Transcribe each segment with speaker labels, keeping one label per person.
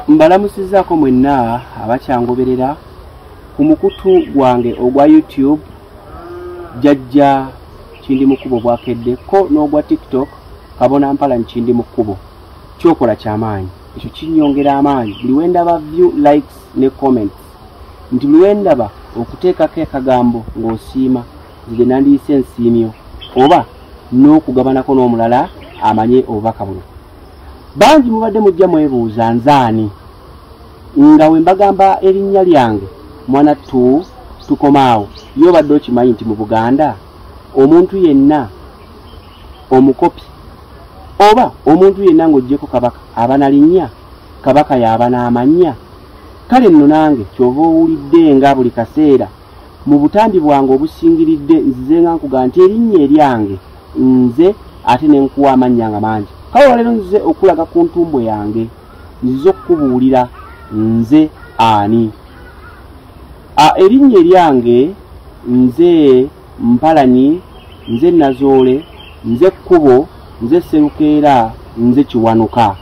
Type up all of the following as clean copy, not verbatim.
Speaker 1: Mbalamusizaako mwenna abakyangoberera ku mukutu gwange ogwa YouTube jajja kindi mukubo bwakedde ko n'ogwa TikTok kabona mpala nkindi mukubo kyokola kyamaanyi ekyo kinyongera amaanyi buli wendaba view likes ne comments nti buli wendaba okuteekako akagambo ng'osiima nze nandiyise ensiimyo oba n'okugabanako n'omulala amanye obubaka buno bangi mubadde mujja mwebuuza nzaani nga we mbagamba erinnya lyange mwana tukomaawo yobadde okimanyi nti mu Buganda omuntu yenna omukopi oba omuntu yenna ng'oggyeko kabaka aba na linnya kabaka y'aba n'amannya kale nno nange kyova owulidde nga buli kaseera mu butambi bwange obusingiridde nzize nga nkuga nti erinnya eryange nze ate ne nkuwa amannya nga mangi kale olero nzize okulaga ku ntumbwe yange nzize okukubuulira nze ani erinnya eryange nze Mpalanyi nze Nazoole nze Kkubo nze Serukeera nze Kiwanuka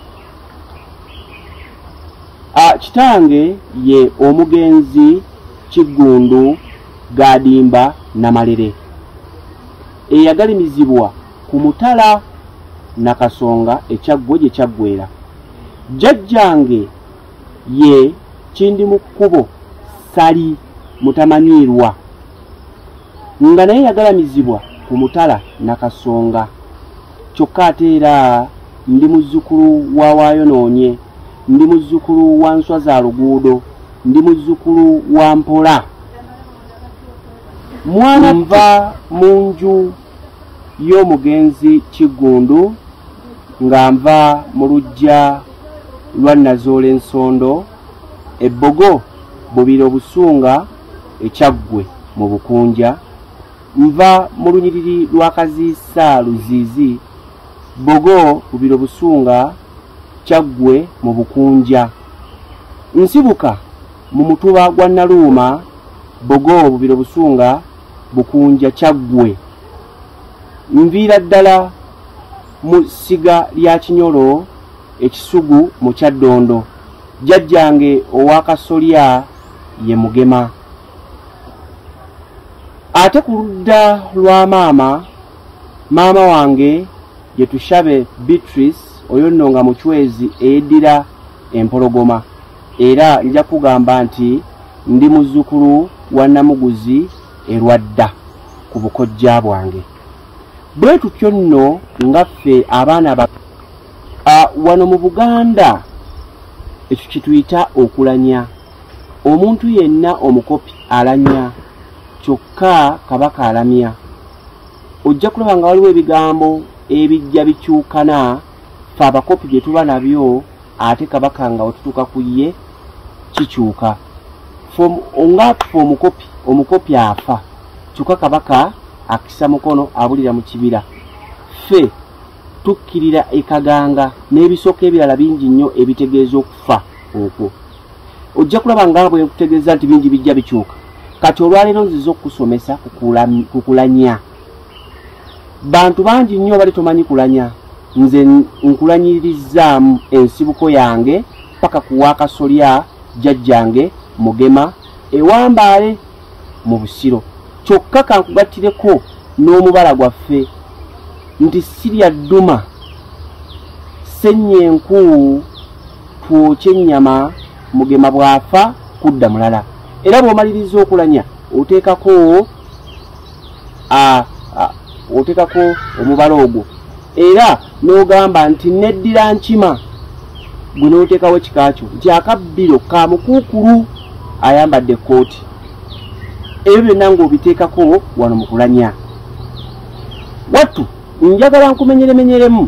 Speaker 1: kitange ye Omugenzi Kiggundu Gadimba Namalere eyagalimizibwa ku Mutala Nakasonga ekyaggwe gye kyaggwera jjajjange ye Kindi mu Kkubo Sali Mutamanyiirwa nga naye yagalamizibwa ku Mutala Nakasonga kyokka ate era ndi muzzukulu wa Waayonoonye ndi muzzukulu wa Nswa za Luguudo ndi muzzukulu wa Mpola mwana nva mu nju y'Omugenzi Kiggundu nga nva mu luggya lwa Nazoole Ensondo Ebbogo Bubiro Busunga ekyaggwe mu Bukunja nva mu lunyiriri lwa Kaziisa Luziizi Bogo Bubiro Busunga Kyaggwe mu Bukunja nsibuka mu Mutuba gwa Naluuma Bogo Bubiro Busunga Bukunja Kyaggwe nviira ddala mu ssiga lya Kinyolo Ekisugu mu Kyaddondo jjajjange ow'Akasolya ye Mugema ate ku ludda lwa maama wange ye Tushabe Beatrice oyo nno nga muchwezi eyeddira Empologoma era nja kugamba nti ndi muzzukulu wa Namuguzi erwadda ku bukojja bwange bwe tutyo nno nga ffe abaana wano mu Buganda ekyo kituyita okulanya omuntu yenna omukopi alanya kyokka kabaka alamya ojja kulaba nga waliwo ebigambo ebijja bikyukana fe abakopi bye tuba nabyo ate kabaka nga wetutuuka ku ye kikyuka nga ffe omukopi afa kyokka kabaka akisa mukono abulira mu kibira ffe tukkirira ekaganga n'ebisooka ebirala bingi nnyo ebitegeeza okufa okwo ojja kulaba nga bwe kutegeeza nti bingi bijja bikyuka kati olwaleero nziza okukusomesa kukulanya bantu bangi nnyo bali tomanyi kulanya nze nkulanyirizzaamu ensibuko yange paka ku Wakasolya jjajjange Mugema ewambaale mu Busiro kyokka kankugattireko n'omubala gwaffe nti sirya dduma ssenyenku twokye ennyama Mugema bw'afa kudda mulala era bw'omaliriza okulanya oteekako omubala ogwo era n'ogamba nti neddira nkima gwe n'oteekawo ekika kyo nti akabbiro ka mukuukulu ayambadde ekkooti ebyo byonna ng'obiteekako wano mu kulanya wattu njagala nkumenyeremenyeremu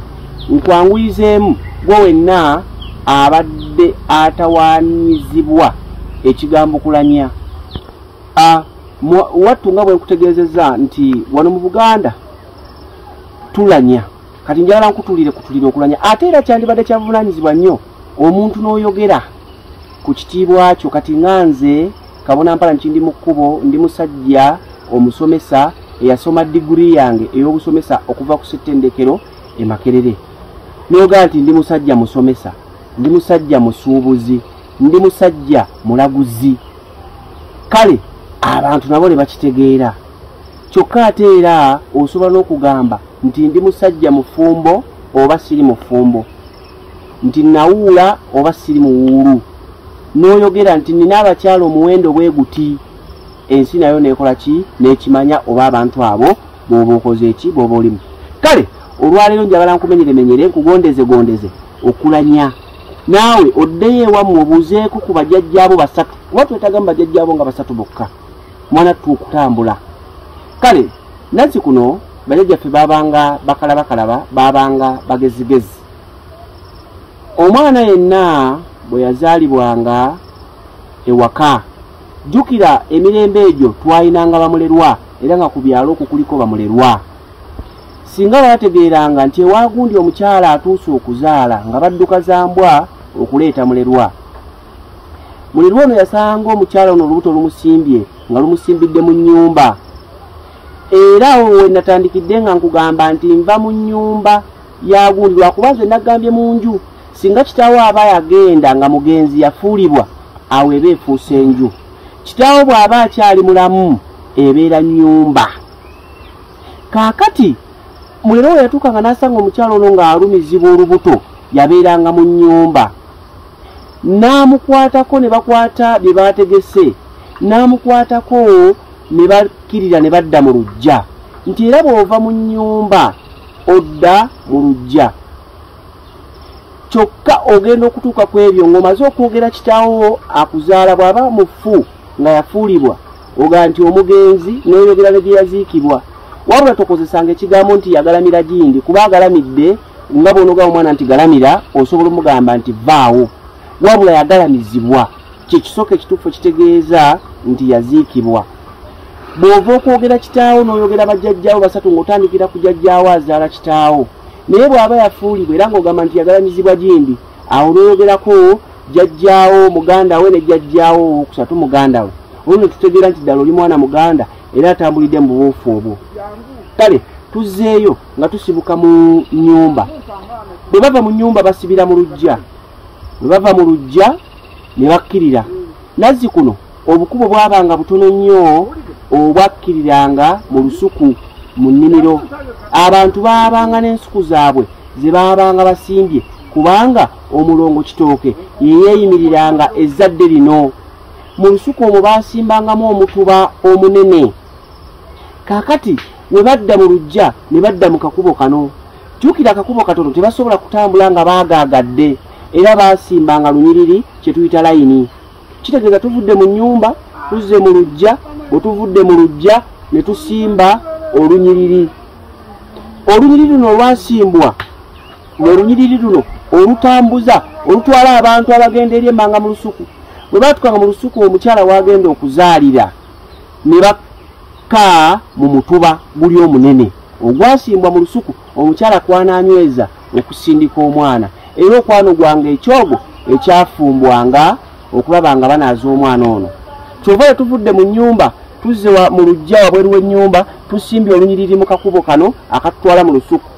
Speaker 1: nkwanguyizeemu gwe wenna abadde atawaanyizibwa ekigambo kulanya wattu nga bwe nkutegeezezza nti wano mu Buganda tulanya kati njagala nkutulire okulanya ate era kyandibadde kyavunaanyizibwa nnyo omuntu n'oyogera ku kitiibwa kyo kati nga nze Kabona Mpala Nkindi mu Kkubo ndi musajja omusomesa eyasoma diguri yange ey'obusomesa okuva ku Settendekero e Makerere n'ogaa nti ndi musajja musomesa ndi musajja musuubuzi, ndi musajja mulaguzi. Kale abantu nabo ne bakitegeera. Kyokka ate era osobola n'okugamba nti ndi musajja mufumbo oba siri mufumbo, nti nawuula oba siri muwuulu, n'oyogera nti nina abakyala omuwendo bwe guti. Ensi nayo nekola ki? N'ekimanya oba abantu abo bw'oba okoze eki, bw'oba olimu. Kale olwaleero njagala nkumenyeremenyere nkugondeze Okulanya. Naawe oddeyo ewammwe obuuzeeko ku bajjajjaabo basatu, kuba twetaaga mu bajjajjaabo nga basatu bokka. Mwana Okutambula. Kale nazzi kuno bajjajjaffe baabanga bakalaba, baabanga bagezigezi. Omwana yenna bwe yazaalibwanga ewaka, jjukira emirembe egyo twayinanga bamulerwa, era nga ku byalo okwo kuliko bamulerwa. Singa bategeeranga nti ewagundi omukyala atuuse okuzaala nga badduka za mbwa okuleeta mulerwa. Mulerwa ono yasanga omukyala ono olubuto lumusimbye nga lumusimbidde mu nnyumba. Era we natandikidde nga nkugamba nti nva mu nnyumba ya gundi, lwakuba nze nagambye mu nju. Singa kitaawo aba yagenda nga mugenzi yafuulibwa, awo eba efuuse enju. Kitaawo bw'aba akyali mulamu ebeera nnyumba. Kaakati Mulerwa yatuuka nga n'asanga omukyala ono ng'alumizibwa olubuto, yabeeranga mu nnyumba. N'amukwatako ne bakwata bye baategese, n'amukwatako ne bakkirira ne badda mu luggya, nti era bw'ova mu nnyumba odda mu luggya. Kyokka ogenda okutuuka ku ebyo ng'omaze okwogera kitaawo akuzaala bw'aba mufu nga yafuulibwa, oga nti omugenzi, n'oyogera ne gye yaziikibwa. Wabula tokozesanga ekigambo nti yagalamira gindi, kuba agalamidde nga bw'onogamba omwana nti galamira, osobola omugamba nti vaawo. Wabula yagalamizibwa, kyekisooka ekituufu ekitegeeza nti yaziikibwa. Bw'ova okwogera kitaawo n'oyogera bajjajjaawo basatu ng'otandikira ku jjajjaawo azaala kitaawo, naye bw'aba yafuulibwa era ng'ogamba nti yagalamizibwa gindi, awo n'oyogerako jjajjaawo muganda we ne jjajjaawo owokusatu muganda we. Olwo ne tutegeera nti ddala oli mwana Muganda era atambulidde mu bubuufu obwo. Kale tuzzeeyo nga tusibuka mu nnyumba. Bwe bava mu nnyumba basibira mu luggya. Bwe bava mu luggya ne bakkirira. Nazzi kuno obukubo bwabanga butono nnyo obwakkiriranga mu lusuku mu nnimiro. Abantu baabanga n'ensuku zaabwe ze baabanga basimbye, kubanga omulongo kitooke ye yeeyimiriranga ezzadde lino. Mu lusuku omwo baasimbangamu omutuba omunene. Kaakati we badda mu luggya ne badda mu kakubo kano. Jjukira akakubo katono tebasobola kutambula nga baagaagadde, era baasimbanga lunyiriri kye tuyita layini. Kitegeeza tuvudde mu nnyumba tuzze mu luggya, bwe tuvudde mu luggya ne tusimba olunyiriri. Olunyiriri luno olwasimbwa lwe lunyiriri luno olutambuza olutwala abantu abagenda eri emmanga mu lusuku. Bwe baatukanga mu lusuku omukyala wagenda okuzaalira ne bakka mu mutuba guli omunene ogwasimbwa mu lusuku, omukyala kwananyweza okusindika omwana, era okwano gwange ekyogo ekyafumbwanga okulaba nga banaaza omwana ono. Kyova tuvudde mu nnyumba tuzze mu luggya wabweru w'ennyumba tusimbye olunyiriri mu kakubo kano akatutwala mu lusuku,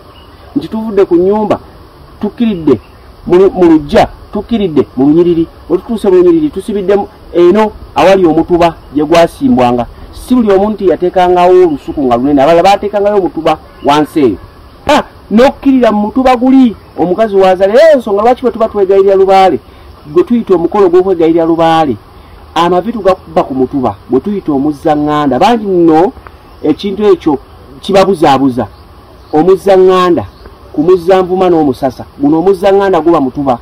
Speaker 1: nti tuvudde ku nnyumba tukkiridde mu luggya, tukkiridde mu lunyiriri. Bwe tutuuse mu lunyiriri tusibidde eno awali omutuba gye gwasimbwanga. Si buli omu nti yateekangawo olusuku nga lunene, abalala baateekangayo omutuba wansi eyo. N'okkirira mu mutuba guli omukazi wazaala. Era ensonga lwaki bwe tuba twegayirira lubaale, gwe tuyita omukolo gw'okwegayirira lubaale, amavitu gakuba ku mutuba bwe tuyita omuzzaŋŋanda. Bangi nno ekintu ekyo kibabuzaabuza. Omuzzaŋŋanda ku muzzanvuma n'omusasa, guno omuzzaŋŋanda guba mutuba.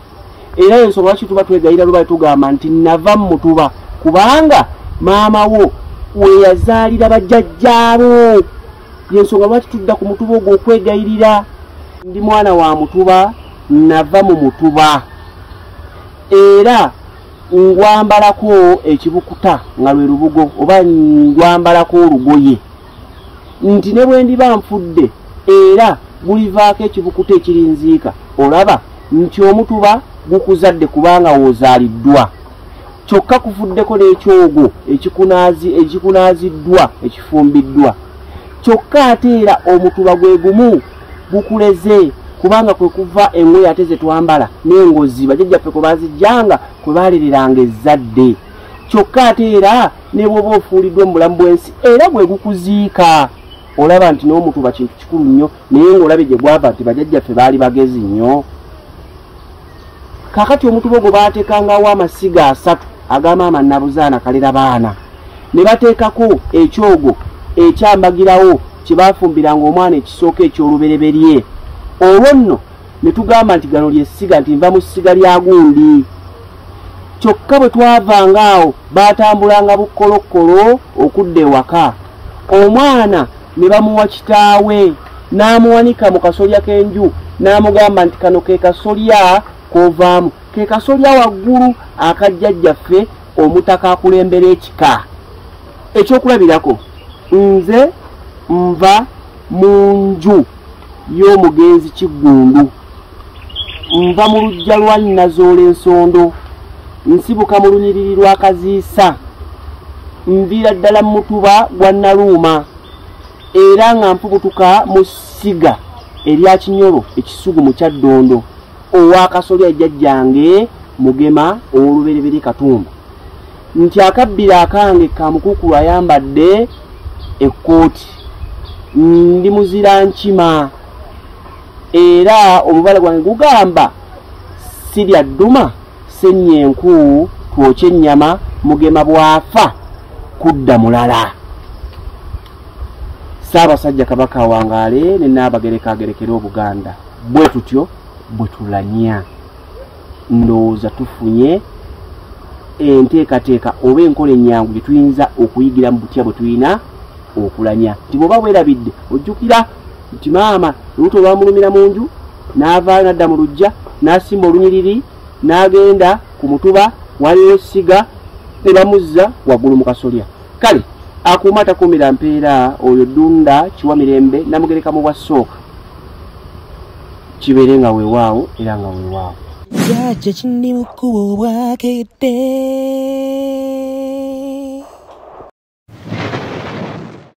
Speaker 1: Era ensonga lwaki tuba twegayirira lubaale tugamba nti nava mu mutuba, kubanga maama wo we yazaalira bajjajjaabo. Yensonga lwaki tudda ku mutuba ogwo okwegayirira. Ndi mwana wa mutuba, nava mu mutuba, era ngwambalako ekibukuta nga lwe lubugo, oba ngwambalako olugoye, nti ne bwe ndiba nfudde era gulivaako ekibukuta ekirinziika, olaba nti omutuba gukuzadde kubanga woozaaliddwa. Kyokka kufuddeko n'ekyogo ekikunaaziddwa, ekifumbiddwa. Kyokka ate era omutuba gwe gumu gukuleze, kubanga kwe kuva engoye ate ze twambala n'engozi bajjajjaffe kwe bazijjanga kwe baleereranga ezzadde. Kyokka ate era ne bw'oba ofuuliddwa mu bulamu bw'ensi era gwe gukuziika olaba nti n'omutuba kintu kikulu nnyo, naye ng'olabye gye gwava nti bajjajjaffe baali bagezi nnyo. Kaakati omutuba ogwo baateekangawo amasiga 3 aga maama Nabuzaana kalera baana, ne bateekako ekyogo ekyambagirawo kye baafumbiranga omwana ekisooka eky'olubereberye. Olwo nno ne tugamba nti gano ly'essiga nti nva mu ssiga lya gundi. Kyokka bwe twavanga awo baatambulanga bukkolokkolo okudda ewaka. Omwana ne bamuwa kitaawe n'amuwanika mu kasolya k'enju n'amugamba nti kano ke kasolya kovaamu, ke kasolya waggulu akajjajjaffe omutaka akulembera ekika. Ekyokulabirako, nze nva mu nju y'omugenzi Kiggundu, nva mu luggya lwa Nnazoola Ensondo, nsibuka mu lunyiriri lwa Kaziisa, nviira ddala mu mutuba gwa Naluuma, era nga nfubutuka mu ssiga erya Kinyolo ekisugu mu Kyaddondo owa kasolya ejjajjange Mugema ow'olubereberye Katumba, nti akabbira akange ka mukukulu ayambadde ekkooti, ndi muzira nkima, era omubala gwange gugamba sirya dduma sennyenku twokye ennyama, Mugema bw'afa kudda mulala. Ssaabasajja Kabaka awangaale ne Nnaabagereka agerekera Obuganda. Bwe tutyo bwe tulanya. Ndowooza tufunye enteekateeka oba enkola ennyangu gye tuyinza okuyigira mu butya bwe tulina okulanya. Nti bw'oba bwerabidde ojjukira nti maama olubuto lwamulumira mu nju n'avaayo n'adda mu luggya n'asimba olunyiriri n'agenda ku mutuba waliwo essiga ne bamuzza waggulu mu kasolya. Kale akuuma atakuumira mpeera oyo Ddunda Kiwamirembe Namugereka mu bwasooka kibeere nga weewaawo era nga weewaawo.
Speaker 2: Jajja kindi mu kkubo bwakedde.